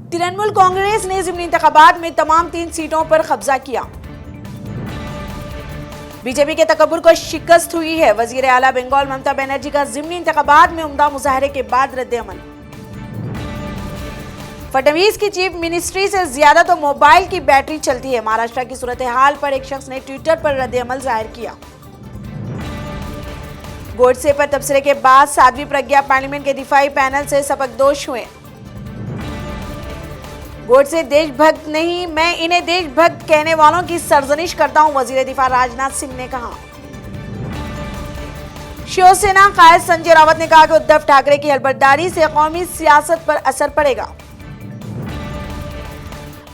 तृणमूल कांग्रेस ने ज़िमनी इंतखाबात में तमाम 3 सीटों पर कब्जा किया। बीजेपी के तकब्बुर को शिकस्त हुई है। वजीर आला बंगाल ममता बनर्जी का ज़िमनी इंतखाबात में उम्दा मुजाहरे के बाद रद्द-ए-अमल। फडणवीस की चीफ मिनिस्ट्री से ज्यादा तो मोबाइल की बैटरी चलती है। महाराष्ट्र की सूरत हाल पर एक शख्स ने ट्विटर पर रद्द-ए-अमल जाहिर किया। गोडसे पर तबसरे के बाद साध्वी प्रज्ञा पार्लियामेंट के दिफाई पैनल से सबकदोश हुए। गोडसे देशभक्त नहीं, मैं इन्हें देशभक्त कहने वालों की सरजनिश करता हूं, वजीर दिफा राजनाथ सिंह ने कहा। शिवसेना कायद संजय रावत ने कहा कि उद्धव ठाकरे की हलबर्दारी से कौमी सियासत पर असर पड़ेगा।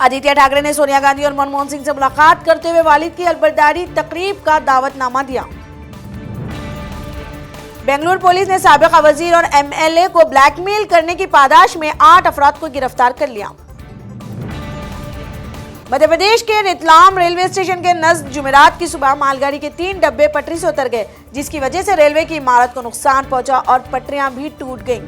आदित्य ठाकरे ने सोनिया गांधी और मनमोहन सिंह से मुलाकात करते हुए वालिद की हलबर्दारी तकरीब का दावतनामा दिया। बेंगलुरु पुलिस ने साबिका वजीर और एमएलए को ब्लैकमेल करने की पादाश में 8 अफराद को गिरफ्तार कर लिया। मध्य प्रदेश के रतलाम रेलवे स्टेशन के नजदीक जुमेरात की सुबह मालगाड़ी के 3 डब्बे पटरी से उतर गए, जिसकी वजह से रेलवे की इमारत को नुकसान पहुंचा और पटरियां भी टूट गईं।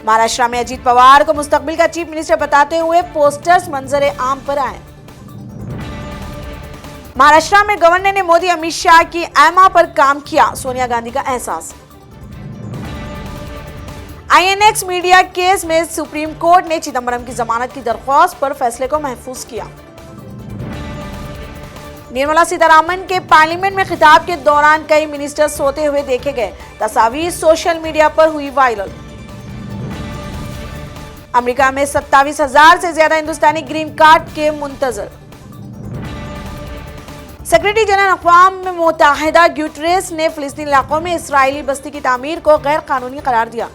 महाराष्ट्र में अजीत पवार को मुस्तकबिल का चीफ मिनिस्टर बताते हुए पोस्टर्स मंजरे आम पर आए। महाराष्ट्र में गवर्नर ने मोदी अमित शाह की एमा पर काम किया, सोनिया गांधी का एहसास। आईएनएक्स मीडिया केस में सुप्रीम कोर्ट ने चिदंबरम की जमानत की दरख्वास्त पर फैसले को महफूज किया। निर्मला सीतारामन के पार्लियामेंट में खिताब के दौरान कई मिनिस्टर सोते हुए देखे गए। तस्वीर सोशल मीडिया पर हुई वायरल। अमेरिका में 27,000 से ज्यादा हिंदुस्तानी ग्रीन कार्ड के मुंतजर। सेक्रेटरी जनरल अक़वाम मुत्तहिदा गुटेरेस ने फिलिस्तीनी इलाकों में इस्राएली बस्ती की तामीर को गैर कानूनी करार दिया।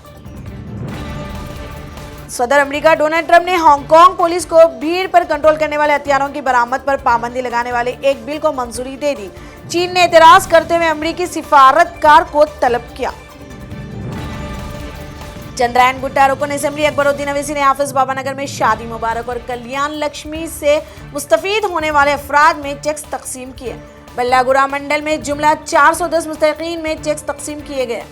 सदर अमेरिका डोनाल्ड ट्रंप ने हांगकांग पुलिस को भीड़ पर कंट्रोल करने वाले हथियारों की बरामद पर पाबंदी लगाने वाले एक बिल को मंजूरी दे दी। चीन ने एतराज करते हुए अमेरिकी सिफारतकार को तलब किया। चंद्रायन गुट्टा रुकन असेंबली अकबरुद्दीन अवैसी ने हाफिज बाबा नगर में शादी मुबारक और कल्याण लक्ष्मी से मुस्तफीद होने वाले अफराद में चेक्स तकसीम किए। बल्लागुड़ा मंडल में जुमला 410 मुस्तहीकीन में चेक्स तकसीम किए गए।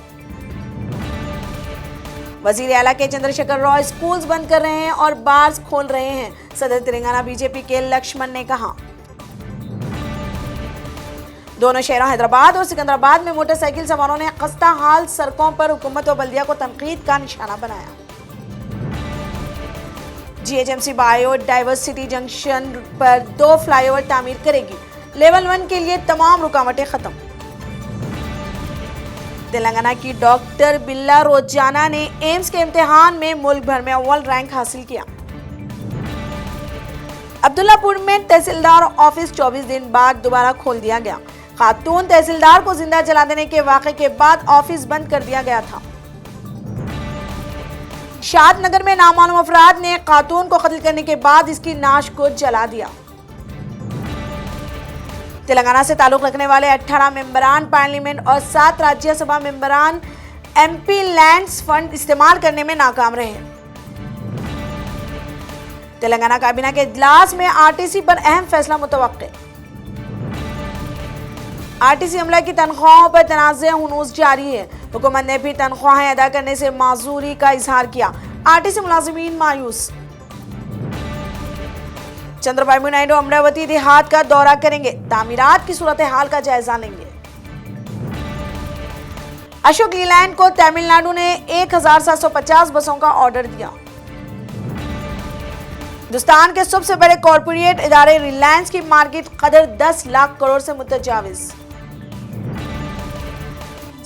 वजीर आला के चंद्रशेखर राव स्कूल्स बंद कर रहे हैं और बार्स खोल रहे हैं, सदर तेलंगाना बीजेपी के लक्ष्मण ने कहा। दोनों शहरों हैदराबाद और सिकंदराबाद में मोटरसाइकिल सवारों ने खस्ता हाल सड़कों पर हुकूमत और बल्दिया को तनकीद का निशाना बनाया। जीएचएमसी बायोडायवर्सिटी जंक्शन पर 2 फ्लाईओवर तामीर करेगी। लेवल 1 के लिए तमाम रुकावटें खत्म। तेलंगाना की डॉक्टर बिल्ला रोजाना ने एम्स के इम्तिहान में मुल्क भर में अव्वल रैंक हासिल किया। अब्दुल्लापुर में तहसीलदार ऑफिस 24 दिन बाद दोबारा खोल दिया गया। खातून तहसीलदार को जिंदा जला देने के वाक़े के बाद ऑफिस बंद कर दिया गया था। शादनगर में नामालूम अफराद ने खातून को कत्ल करने के बाद इसकी नाश को जला दिया। तेलंगाना से ताल्लुक रखने वाले 18 मेंबरान पार्लियामेंट और 7 राज्यसभा मेंबरान एमपी लैंड्स फंड इस्तेमाल करने में नाकाम रहे। तेलंगाना काबीना के इजलास में आरटीसी पर अहम फैसला मुतवक्के। आरटीसी अमला की तनख्वाहों पर तनाज़े हुनूस जारी है। हुकूमत ने भी तनख्वाहें अदा करने से माजूरी का इजहार किया। आरटीसी मुलाजिमीन मायूस। चंद्रबाबू नायडू अमरावती देहात का दौरा करेंगे। तामीरात की सूरत हाल का जायजा लेंगे। अशोक लीलैंड को तमिलनाडु ने 1750 बसों का ऑर्डर दिया। हिंदुस्तान के सबसे बड़े कॉरपोरेट इदारे रिलायंस की मार्केट कदर 10 लाख करोड़ से मुतजाविज।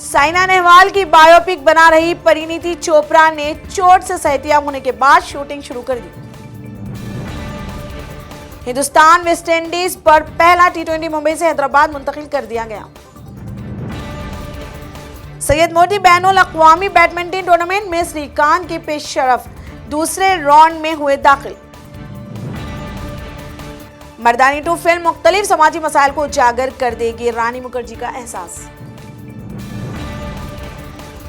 साइना नेहवाल की बायोपिक बना रही परिणीति चोपड़ा ने चोट से सेहतियाब होने के बाद शूटिंग शुरू कर दी। हिंदुस्तान वेस्टइंडीज पर पहला T20 मुंबई से हैदराबाद मुंतकिल कर दिया गया। सैयद मोदी बैनुल अक़वामी बैडमिंटन टूर्नामेंट में श्रीकांत की पेशरफ दूसरे राउंड में हुए दाखिल। मर्दानी 2 फिल्म मुख्तलिफ समाजी मसाइल को उजागर कर देगी, रानी मुखर्जी का एहसास।